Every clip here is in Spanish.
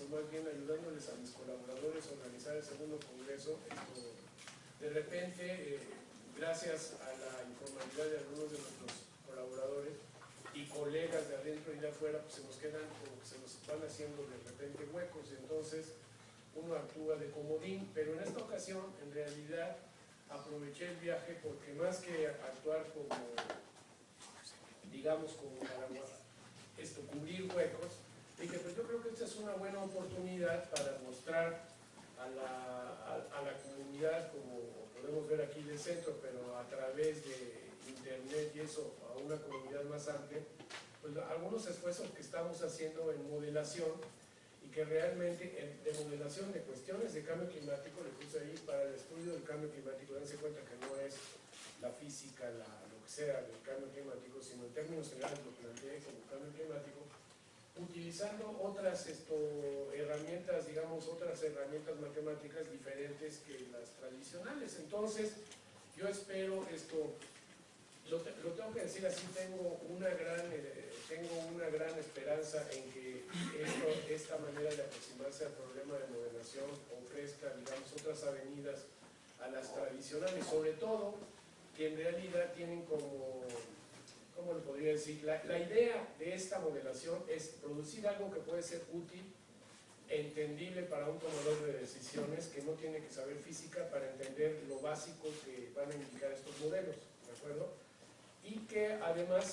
o más bien ayudándoles a mis colaboradores a organizar el segundo congreso. De repente, gracias a la informalidad de algunos de nuestros colaboradores y colegas de adentro y de afuera, pues se nos quedan como que se nos van haciendo de repente huecos, y entonces uno actúa de comodín, pero en esta ocasión en realidad aproveché el viaje porque más que actuar como, digamos, como para cubrir huecos, dije, pues yo creo que esta es una buena oportunidad para mostrar a la comunidad, como podemos ver aquí del centro, pero a través de internet y eso, a una comunidad más amplia, pues algunos esfuerzos que estamos haciendo en modelación, y que realmente de modelación de cuestiones de cambio climático, le puse ahí para el estudio del cambio climático. Dense cuenta que no es la física, lo que sea del cambio climático, sino en términos generales lo planteé como cambio climático, utilizando otras herramientas, digamos, otras herramientas matemáticas diferentes que las tradicionales. Entonces, yo espero lo tengo que decir así, tengo una gran esperanza en que esta manera de aproximarse al problema de moderación ofrezca, digamos, otras avenidas a las tradicionales, sobre todo que en realidad tienen como, ¿cómo lo podría decir? La idea de esta modelación es producir algo que puede ser útil, entendible para un tomador de decisiones que no tiene que saber física para entender lo básico que van a indicar estos modelos, ¿de acuerdo? Y que además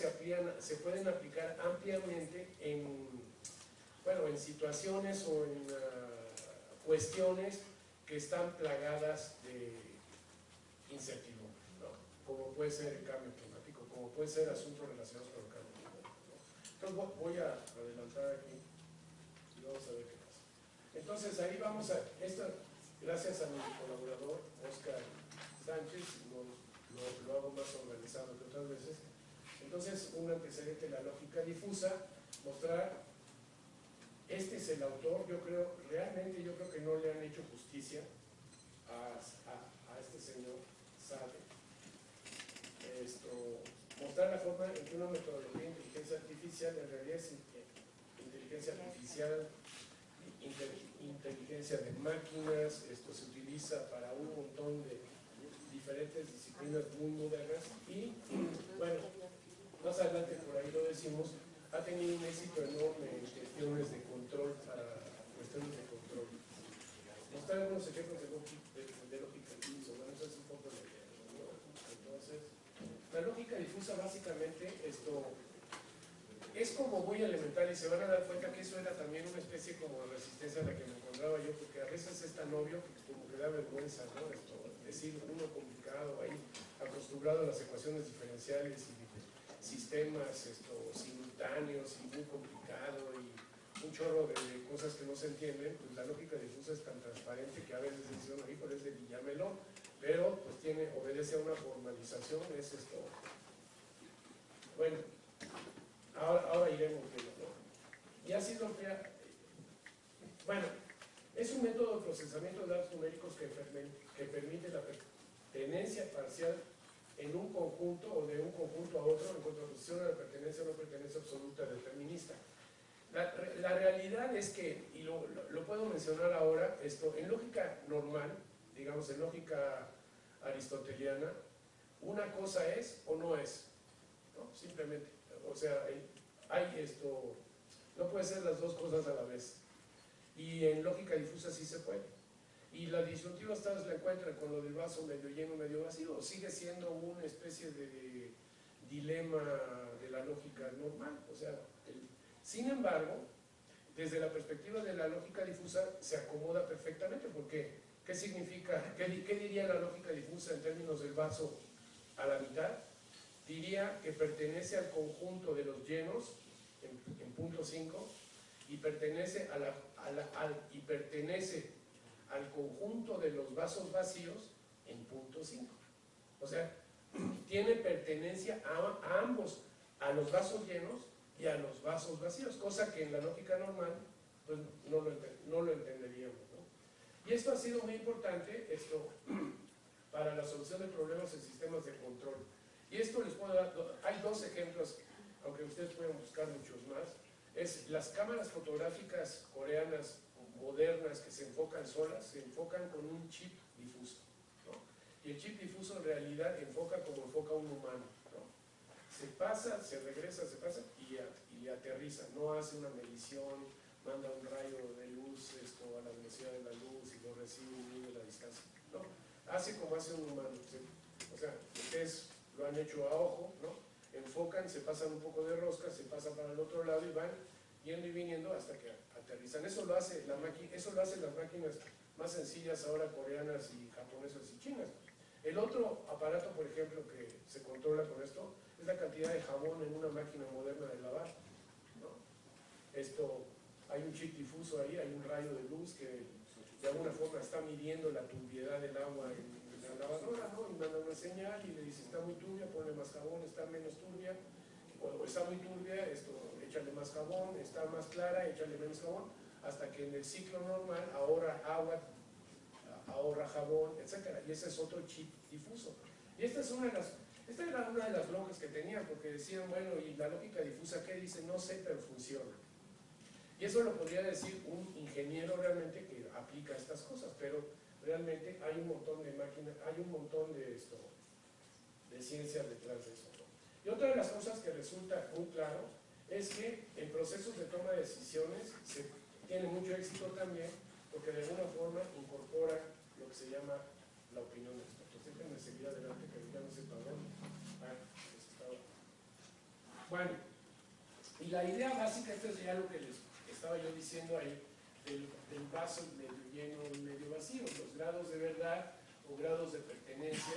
se pueden aplicar ampliamente en situaciones o en cuestiones que están plagadas de incertidumbre, ¿no? Como puede ser el cambio climático, como puede ser asuntos relacionados con el cambio climático, ¿no? Entonces voy a adelantar aquí y vamos a ver qué pasa. Entonces ahí vamos a, gracias a mi colaborador Oscar Sánchez, lo hago más organizado que otras veces. Entonces, un antecedente de la lógica difusa, mostrar, este es el autor, realmente yo creo que no le han hecho justicia a este señor Sade. Mostrar la forma en que una metodología de inteligencia artificial en realidad es inteligencia artificial, inteligencia de máquinas, se utiliza para un montón de diferentes disciplinas muy modernas y, bueno, más adelante por ahí lo decimos, ha tenido un éxito enorme en cuestiones de control, para cuestiones de control. Mostrar algunos ejemplos de lógica difusa, bueno, eso es un poco la idea, ¿no? Entonces, la lógica difusa básicamente es como muy elemental, y se van a dar cuenta que eso era también una especie como de resistencia a la que me encontraba yo, porque a veces es tan obvio que como que da vergüenza, ¿no? Decir uno complicado ahí, acostumbrado a las ecuaciones diferenciales y sistemas simultáneos y muy complicado y un chorro de cosas que no se entienden, pues la lógica difusa es tan transparente que a veces dice uno, híjole, es de Villamelón, pero pues obedece a una formalización, es esto. Bueno, ahora iremos viendo, ¿no? Y ha sido bueno, es un método de procesamiento de datos numéricos que permite la pertenencia parcial en un conjunto o de un conjunto a otro en contraposición a la pertenencia o no pertenencia absoluta determinista. La realidad es que, y lo puedo mencionar ahora, en lógica normal, digamos en lógica aristoteliana, una cosa es o no es, ¿no? Simplemente, o sea, no puede ser las dos cosas a la vez, y en lógica difusa sí se puede. Y la disyuntiva ustedes la encuentran con lo del vaso medio lleno, medio vacío, sigue siendo una especie de dilema de la lógica normal. O sea, sin embargo, desde la perspectiva de la lógica difusa se acomoda perfectamente, porque ¿qué significa? ¿Qué diría la lógica difusa en términos del vaso a la mitad? Diría que pertenece al conjunto de los llenos en punto 5 y pertenece al conjunto de los vasos vacíos en punto 5. O sea, tiene pertenencia a ambos, a los vasos llenos y a los vasos vacíos, cosa que en la lógica normal pues, no lo entenderíamos, ¿no? Y esto ha sido muy importante para la solución de problemas en sistemas de control. Y esto les puedo dar, hay dos ejemplos, aunque ustedes pueden buscar muchos más. Las cámaras fotográficas coreanas modernas que se enfocan solas, se enfocan con un chip difuso, ¿no? Y el chip difuso en realidad enfoca como enfoca un humano, ¿no? Se pasa, se regresa, se pasa y aterriza, no hace una medición, manda un rayo de luz a la velocidad de la luz y lo recibe y mide la distancia, ¿no? Hace como hace un humano, ¿sí? O sea, ustedes lo han hecho a ojo, ¿no? Enfocan, se pasan un poco de rosca, se pasan para el otro lado y van yendo y viniendo hasta que aterrizan. Eso lo hace la máquina, eso lo hacen las máquinas más sencillas ahora coreanas y japonesas y chinas. El otro aparato, por ejemplo, que se controla con esto, es la cantidad de jabón en una máquina moderna de lavar, ¿no? Hay un chip difuso ahí, hay un rayo de luz que de alguna forma está midiendo la turbiedad del agua en la lavadora, ¿no? Y manda una señal y le dice, está muy turbia, ponle más jabón, está menos turbia, o está muy turbia, échale más jabón, está más clara, échale menos jabón, hasta que en el ciclo normal ahorra agua, ahorra jabón, etc. Y ese es otro chip difuso. Y esta era una de las lógicas que tenían, porque decían, bueno, ¿y la lógica difusa qué dice? No sé, pero funciona. Y eso lo podría decir un ingeniero realmente que aplica estas cosas, pero realmente hay un montón de máquinas, hay un montón de ciencia detrás de eso, ¿no? Y otra de las cosas que resulta muy claro es que en procesos de toma de decisiones se tiene mucho éxito también, porque de alguna forma incorpora lo que se llama la opinión de expertos. Déjenme seguir adelante, que ya no sé para dónde. Bueno, y la idea básica, esto es ya lo que les estaba yo diciendo ahí, del vaso medio lleno y medio vacío, los grados de verdad o grados de pertenencia.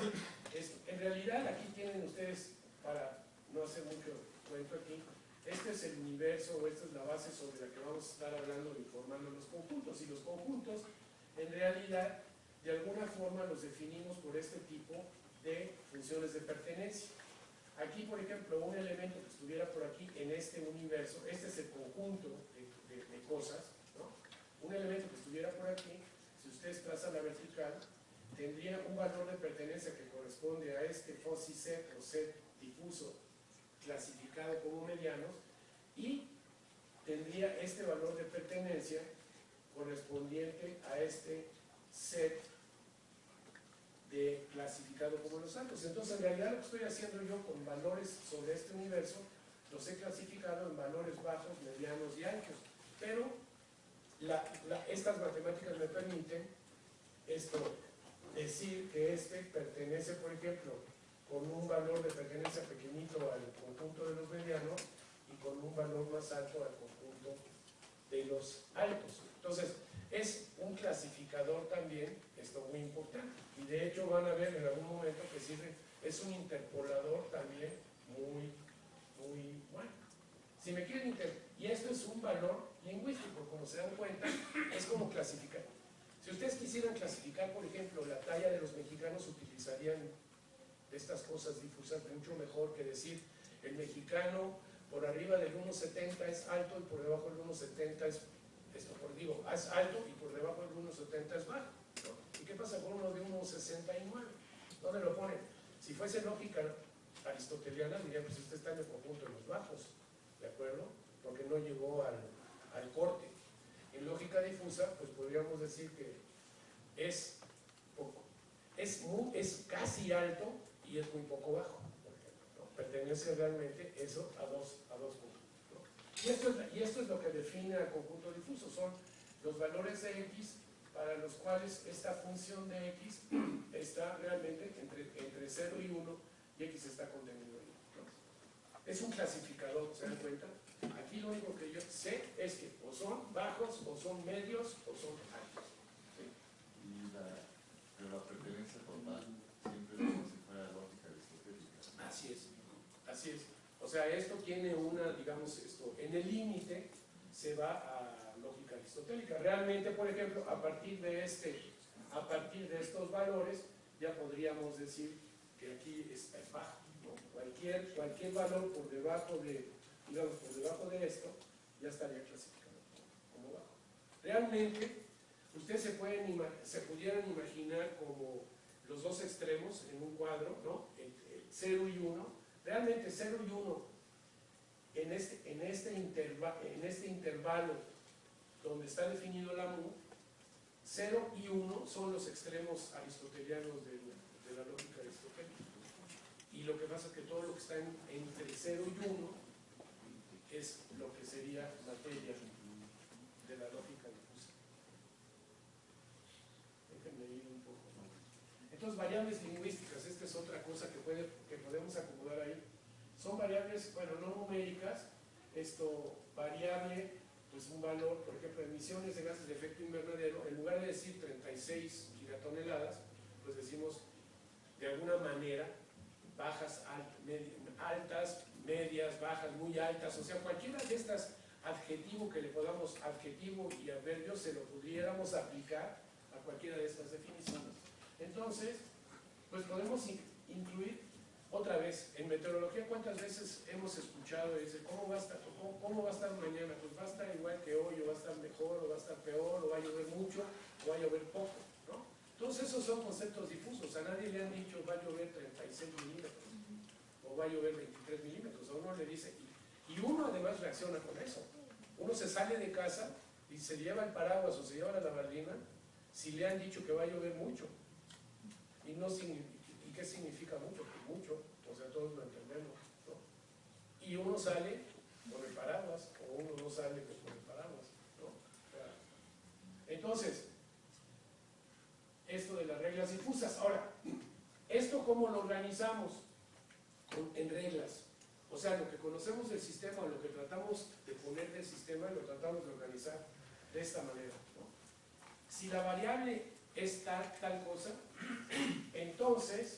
En realidad aquí tienen ustedes, para no hacer mucho cuento aquí, este es el universo o esta es la base sobre la que vamos a estar hablando y formando los conjuntos. Y los conjuntos, en realidad, de alguna forma los definimos por este tipo de funciones de pertenencia. Aquí, por ejemplo, un elemento que estuviera por aquí en este universo, este es el conjunto de cosas, ¿no? Un elemento que estuviera por aquí, si ustedes trazan la vertical, tendría un valor de pertenencia que corresponde a este fuzzy set o set difuso clasificado como medianos, y tendría este valor de pertenencia correspondiente a este set de clasificado como los altos. Entonces, en realidad lo que estoy haciendo yo con valores sobre este universo, los he clasificado en valores bajos, medianos y altos. Pero estas matemáticas me permiten decir que pertenece, por ejemplo, con un valor de pertenencia pequeñito al conjunto de los medianos y con un valor más alto al conjunto de los altos. Entonces, es un clasificador también, esto muy importante. Y de hecho van a ver en algún momento que sirve, es un interpolador también muy bueno. Si me quieren y esto es un valor lingüístico, como se dan cuenta, es como clasificar. Si ustedes quisieran clasificar, por ejemplo, la talla de los mexicanos, utilizarían estas cosas difusas mucho mejor que decir, el mexicano por arriba del 1,70 es alto y por debajo del 1,70 es alto y por debajo del 1,70 es bajo, ¿no? ¿Y qué pasa con uno de 1,69? ¿Dónde lo ponen? Si fuese lógica aristoteliana, dirían, pues este está en el conjunto de los bajos, ¿de acuerdo? Porque no llegó al corte. En lógica difusa, pues podríamos decir que es casi alto y es muy poco bajo, por ejemplo, ¿no? Pertenece realmente eso a dos conjuntos, ¿no? Y esto es lo que define al conjunto difuso, son los valores de x para los cuales esta función de x está realmente entre 0 y 1 y x está contenido ahí, ¿no? Es un clasificador, ¿se dan cuenta? Aquí lo único que yo sé es que o son bajos, o son medios, o son altos, ¿sí? Pero la pertenencia total siempre es como si fuera lógica aristotélica. Así es. O sea, esto tiene en el límite se va a lógica aristotélica. Realmente, por ejemplo, a partir de estos valores, ya podríamos decir que aquí es bajo, ¿no? Cualquier valor por debajo de esto, ya estaría clasificado como bajo. Realmente, ustedes se pudieran imaginar como los dos extremos en un cuadro, ¿no? El 0 y 1. Realmente 0 y 1 en este intervalo donde está definido la mu, 0 y 1 son los extremos aristotelianos de la lógica aristotélica. Y lo que pasa es que todo lo que está entre 0 y 1 es lo que sería materia de la lógica difusa. Déjenme ir un poco. Entonces, variables lingüísticas, esta es otra cosa que podemos acomodar ahí. Son variables, bueno, no numéricas, variable, pues un valor, por ejemplo, emisiones de gases de efecto invernadero, en lugar de decir 36 gigatoneladas, pues decimos de alguna manera bajas, altas, medias, bajas, muy altas, o sea, cualquiera de estas adjetivos que le podamos, adjetivo y adverbio, se lo pudiéramos aplicar a cualquiera de estas definiciones. Entonces, pues podemos incluir otra vez, en meteorología, ¿cuántas veces hemos escuchado y dice, ¿cómo va a estar mañana? Pues va a estar igual que hoy, o va a estar mejor, o va a estar peor, o va a llover mucho, o va a llover poco, ¿no? Todos esos son conceptos difusos. A nadie le han dicho va a llover 36 milímetros, o va a llover 23 milímetros. A uno le dice, y uno además reacciona con eso. Uno se sale de casa y se lleva el paraguas o se lleva la gabardina si le han dicho que va a llover mucho. ¿Y qué significa mucho? Pues mucho, o sea, todos lo entendemos, ¿no? Y uno sale con el paraguas, o uno no sale con el paraguas, ¿no? O sea, entonces, esto de las reglas difusas. Ahora, ¿esto cómo lo organizamos? En reglas. O sea, lo que conocemos del sistema, lo que tratamos de poner del sistema, lo tratamos de organizar de esta manera, ¿no? Si la variable es tal cosa, entonces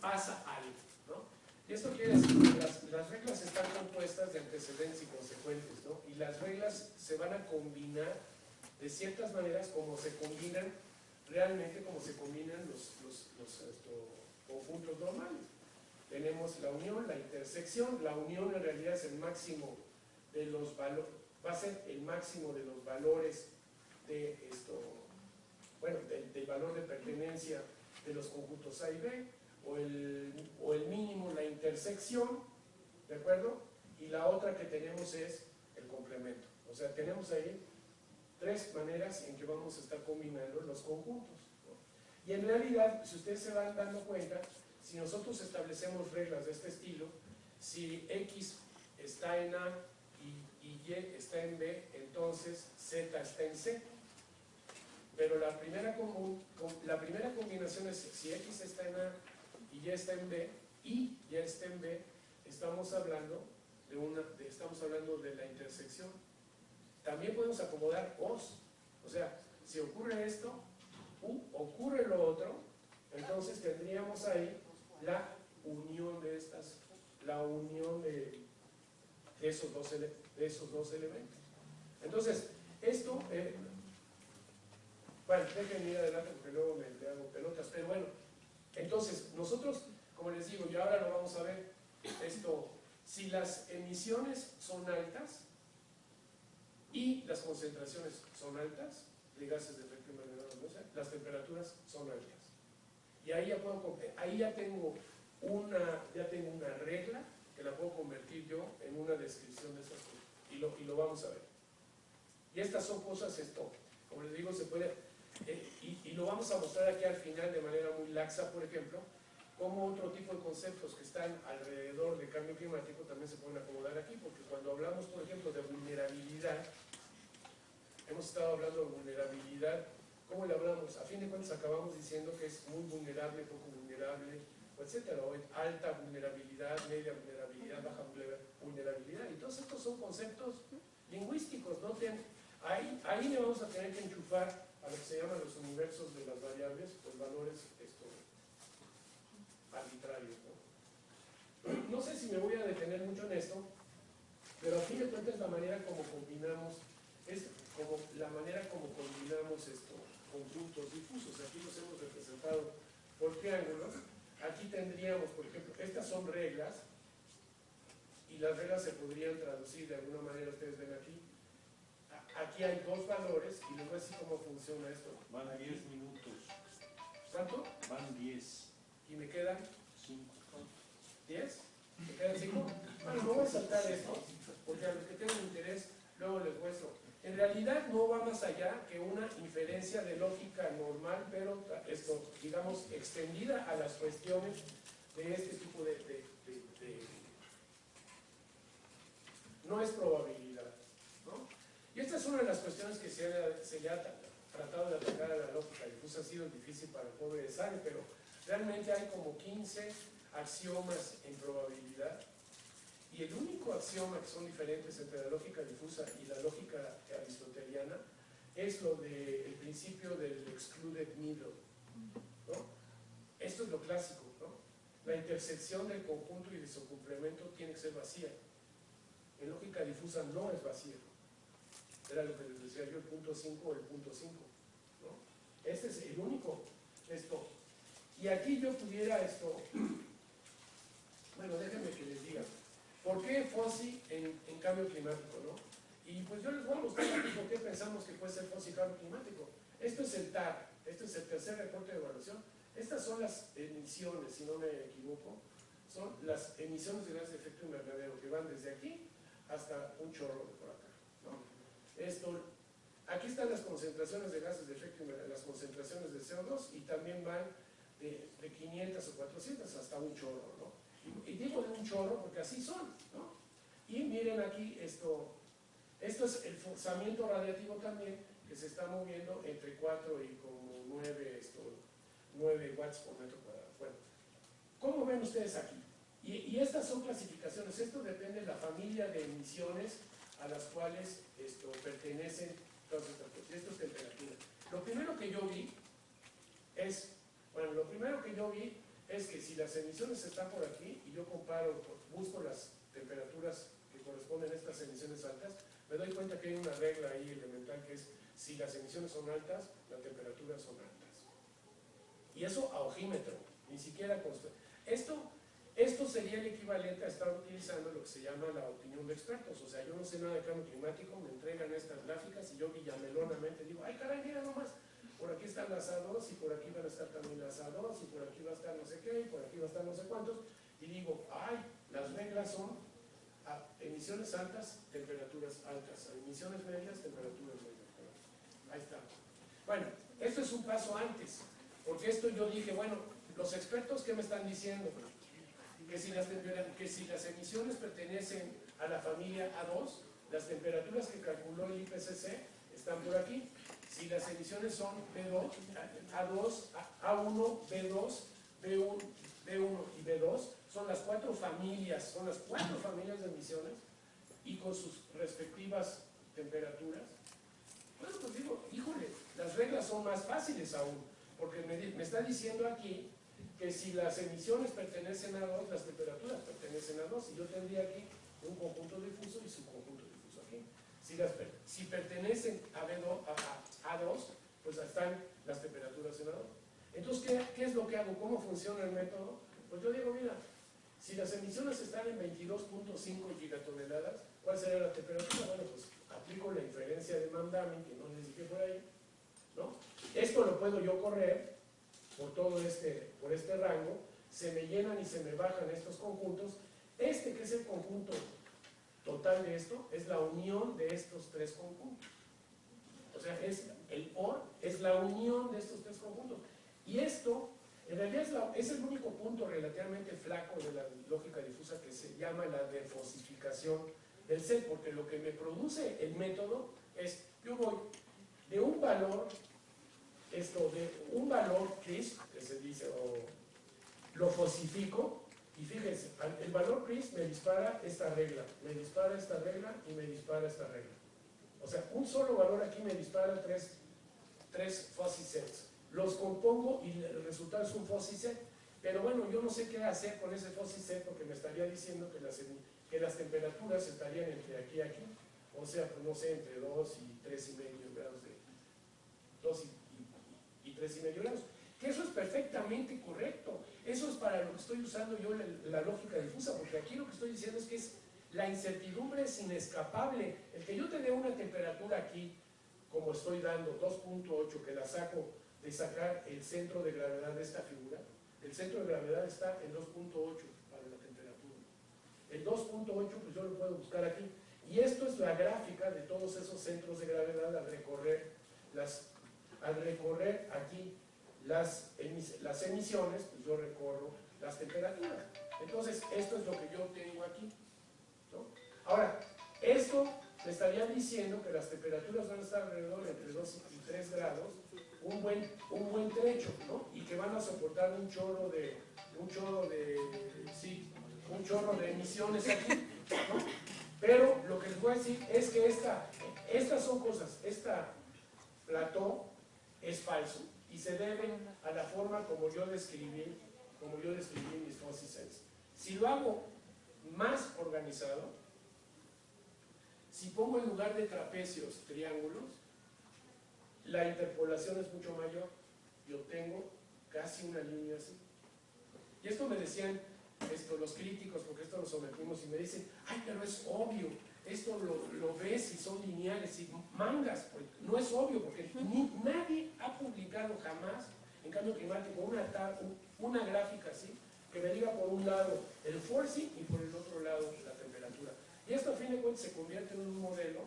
pasa algo, ¿no? Y esto quiere decir que las reglas están compuestas de antecedentes y consecuentes, ¿no? Y las reglas se van a combinar de ciertas maneras como se combinan realmente, como se combinan los conjuntos normales. Tenemos la unión, la intersección. La unión en realidad es el máximo de los valores, va a ser el máximo de los valores de del valor de pertenencia de los conjuntos A y B, o el mínimo, la intersección, ¿de acuerdo? Y la otra que tenemos es el complemento. O sea, tenemos ahí tres maneras en que vamos a estar combinando los conjuntos, ¿no? Y en realidad, si ustedes se van dando cuenta, si nosotros establecemos reglas de este estilo, si X está en A y Y está en B, entonces Z está en C. Pero la primera combinación es si X está en A y Y está en B, y Y está en B, estamos hablando de la intersección. También podemos acomodar O's. O sea, si ocurre esto, ocurre lo otro, entonces tendríamos ahí la unión de estas, la unión de esos dos elementos. Entonces, esto, bueno, déjenme ir adelante porque luego me hago pelotas, pero bueno, entonces, nosotros, como les digo, y ahora lo vamos a ver, si las emisiones son altas y las concentraciones son altas de gases de efecto invernadero, las temperaturas son altas. Y ahí ya tengo una regla que la puedo convertir yo en una descripción de estas cosas. Y lo vamos a ver. Y estas son cosas, como les digo, se puede, y lo vamos a mostrar aquí al final de manera muy laxa, por ejemplo, como otro tipo de conceptos que están alrededor del cambio climático también se pueden acomodar aquí, porque cuando hablamos, por ejemplo, de vulnerabilidad, hemos estado hablando de vulnerabilidad. ¿Cómo le hablamos? A fin de cuentas acabamos diciendo que es muy vulnerable, poco vulnerable, etcétera, o alta vulnerabilidad, media vulnerabilidad, baja vulnerabilidad, y todos estos son conceptos lingüísticos, ¿no? Ahí le vamos a tener que enchufar a lo que se llaman los universos de las variables, los valores arbitrarios, ¿no? No sé si me voy a detener mucho en esto, pero a fin de cuentas la manera como combinamos, es como la manera como combinamos conjuntos difusos. Aquí los hemos representado por triángulos. Aquí tendríamos, por ejemplo, estas son reglas, y las reglas se podrían traducir de alguna manera, ustedes ven aquí. Aquí hay dos valores, y les voy a decir cómo funciona esto. Van 10 minutos. ¿Cuánto? Van 10. ¿Y me quedan? 5. ¿10? ¿Me quedan 5? Bueno, no voy a saltar esto, porque a los que tengan interés, luego les muestro. En realidad no va más allá que una inferencia de lógica normal, pero esto, digamos, extendida a las cuestiones de este tipo de no es probabilidad, ¿no? Y esta es una de las cuestiones que se le ha tratado de atacar a la lógica difusa. Ha sido difícil para el pobre de Sane, pero realmente hay como 15 axiomas en probabilidad, y el único axioma que son diferentes entre la lógica difusa y la lógica aristoteliana es lo del principio del excluded middle, ¿no? Esto es lo clásico, ¿no? La intersección del conjunto y de su complemento tiene que ser vacía. En lógica difusa no es vacía. Era lo que les decía yo, el punto 5 o el punto 5, ¿no? Este es el único esto. Y aquí yo pudiera esto, bueno, déjenme que les diga, ¿por qué FOSI en cambio climático, no? Y pues yo les voy a mostrar aquí por qué pensamos que puede ser FOSI cambio climático. Esto es el TAR, este es el tercer reporte de evaluación. Estas son las emisiones, si no me equivoco, son las emisiones de gases de efecto invernadero que van desde aquí hasta un chorro de por acá, ¿no? Esto, aquí están las concentraciones de gases de efecto invernadero, las concentraciones de CO2, y también van de 500 o 400 hasta un chorro, ¿no? Y digo de un chorro porque así son, ¿no? Y miren aquí, esto es el forzamiento radiativo también, que se está moviendo entre 4 y como 9 watts por metro cuadrado. Bueno, ¿cómo ven ustedes aquí? Y estas son clasificaciones. Esto depende de la familia de emisiones a las cuales pertenecen todas estas cosas. Esto es temperatura. Lo primero que yo vi es, bueno, lo primero que yo vi es que si las emisiones están por aquí y yo comparo, busco las temperaturas que corresponden a estas emisiones altas, me doy cuenta que hay una regla ahí elemental que es: si las emisiones son altas, las temperaturas son altas. Y eso a ojímetro, ni siquiera esto sería el equivalente a estar utilizando lo que se llama la opinión de expertos. O sea, yo no sé nada de cambio climático, me entregan estas gráficas y yo villamelonamente digo: ay caray, mira nomás, por aquí están las A2 y por aquí van a estar también las A2 y por aquí va a estar no sé qué y por aquí va a estar no sé cuántos, y digo: ay, las reglas son a emisiones altas, temperaturas altas, a emisiones medias, temperaturas medias. Ahí está. Bueno, esto es un paso antes, porque esto yo dije, bueno, los expertos ¿qué me están diciendo? Que si las emisiones pertenecen a la familia A2, las temperaturas que calculó el IPCC están por aquí. Si las emisiones son B2, A2, A1, B2, B1 y B2, son las cuatro familias de emisiones, y con sus respectivas temperaturas. Bueno, pues digo, híjole, las reglas son más fáciles aún, porque me está diciendo aquí que si las emisiones pertenecen a 2, las temperaturas pertenecen a 2, y yo tendría aquí un conjunto difuso y subconjunto difuso aquí. Si pertenecen a 2, pues están las temperaturas en A2. Entonces, ¿qué es lo que hago? ¿Cómo funciona el método? Pues yo digo, mira, si las emisiones están en 22.5 gigatoneladas, ¿cuál sería la temperatura? Bueno, pues aplico la inferencia de Mann-Daming, que no les dije por ahí, ¿no? Esto lo puedo yo correr por todo por este rango, se me llenan y se me bajan estos conjuntos. Que es el conjunto total de esto, es la unión de estos tres conjuntos. O sea, el OR es la unión de estos tres conjuntos. Y esto, en realidad, es el único punto relativamente flaco de la lógica difusa, que se llama la defosificación del set, porque lo que me produce el método es, yo voy de un valor, CRISP, que se dice, o lo fosifico, y fíjense, el valor CRISP me dispara esta regla, me dispara esta regla y me dispara esta regla. O sea, un solo valor aquí me dispara tres fuzzy sets. Los compongo y el resultado es un fuzzy set. Pero bueno, yo no sé qué hacer con ese fuzzy set, porque me estaría diciendo que las temperaturas estarían entre aquí y aquí. O sea, pues no sé, entre 2 y 3,5 grados de... 2 y 3,5 grados. Que eso es perfectamente correcto. Eso es para lo que estoy usando yo la lógica difusa, porque aquí lo que estoy diciendo es que la incertidumbre es inescapable. El que yo te dé una temperatura aquí, como estoy dando, 2.8, que la saco de sacar el centro de gravedad de esta figura, el centro de gravedad está en 2.8 para la temperatura. El 2.8 pues yo lo puedo buscar aquí. Y esto es la gráfica de todos esos centros de gravedad al recorrer aquí las emisiones, pues yo recorro las temperaturas. Entonces, esto es lo que yo tengo aquí, ¿no? Ahora, esto me estaría diciendo que las temperaturas van a estar alrededor de entre 2 y 3 grados, un buen trecho, ¿no? Y que van a soportar un chorro de emisiones aquí, ¿no? Pero lo que les voy a decir es que estas son cosas, esta plató es falso y se debe a la forma como yo describí mis fuzzy sense. Si lo hago más organizado, si pongo en lugar de trapecios triángulos, la interpolación es mucho mayor y obtengo casi una línea así. Y esto me decían los críticos, porque esto lo sometimos, y me dicen, ay, pero es obvio, esto lo ves y son lineales y mangas, pues no es obvio, porque nadie ha publicado jamás en cambio climático una gráfica así, que me diga por un lado el forcing y por el otro lado la temperatura. Y esto a fin de cuentas se convierte en un modelo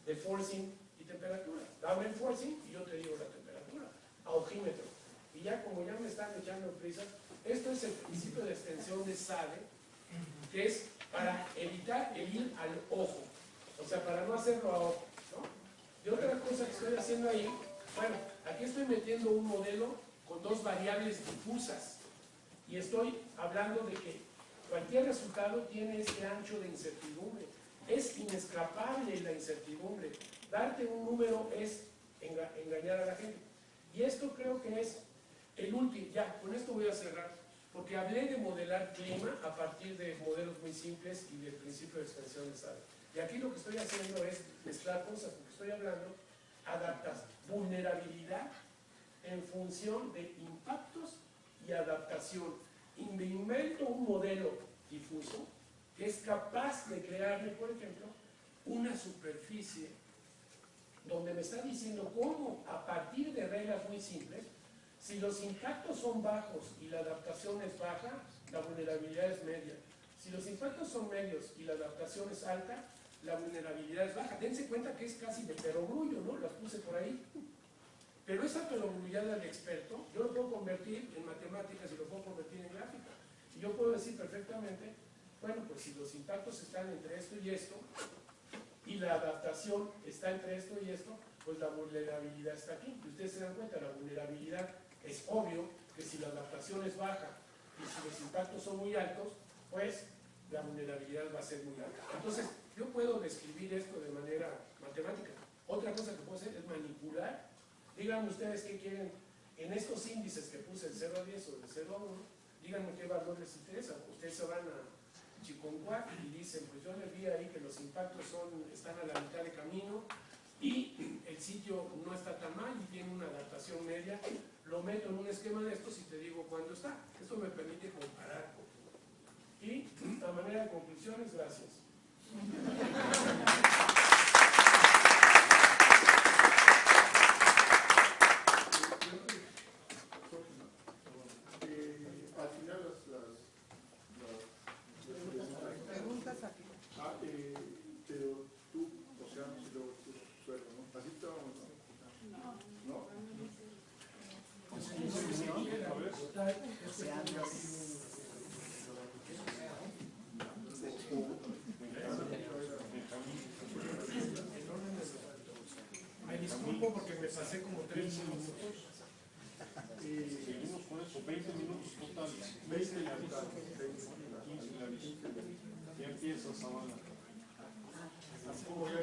de forcing y temperatura. Dame el forcing y yo te digo la temperatura, a ojímetro. Y ya como ya me están echando prisa, esto es el principio de extensión de Sade, que es para evitar el ir al ojo, o sea, para no hacerlo a ojo, ¿no? Y otra cosa que estoy haciendo ahí, bueno, aquí estoy metiendo un modelo con dos variables difusas y estoy hablando de que cualquier resultado tiene este ancho de incertidumbre. Es inescapable la incertidumbre. Darte un número es engañar a la gente. Y esto creo que es el último. Ya, con esto voy a cerrar, porque hablé de modelar clima a partir de modelos muy simples y del principio de extensión de Sade. Y aquí lo que estoy haciendo es mezclar cosas, porque estoy hablando vulnerabilidad en función de impactos y adaptación. Y me invento un modelo difuso que es capaz de crearme, por ejemplo, una superficie donde me está diciendo cómo, a partir de reglas muy simples, si los impactos son bajos y la adaptación es baja, la vulnerabilidad es media. Si los impactos son medios y la adaptación es alta, la vulnerabilidad es baja. Dense cuenta que es casi de perogrullo, ¿no? Las puse por ahí. Pero esa perogrullada del experto, yo lo puedo convertir en matemáticas y lo puedo convertir en gráfica. Y yo puedo decir perfectamente, bueno, pues si los impactos están entre esto y la adaptación está entre esto y esto, pues la vulnerabilidad está aquí. Y ustedes se dan cuenta, la vulnerabilidad es obvio que si la adaptación es baja y si los impactos son muy altos, pues la vulnerabilidad va a ser muy alta. Entonces, yo puedo describir esto de manera matemática. Otra cosa que puedo hacer es manipular. Díganme ustedes qué quieren en estos índices que puse del 0 a 10 o del 0 a 1, díganme qué valor les interesa. Ustedes se van a Chiconcuac y dicen, pues yo les vi ahí que los impactos están a la mitad de camino y el sitio no está tan mal y tiene una adaptación media. Lo meto en un esquema de estos y te digo cuándo está. Esto me permite comparar. Y a manera de conclusiones, gracias. Al final preguntas aquí. Pero tú, o sea, si lo suelto, ¿no? ¿Así te vamos? ¿No? Me disculpo porque me pasé como 3 minutos. Seguimos con eso, 20 minutos totales. 20 la mitad. 15 la visita. Ya empieza Zavala. Así como ya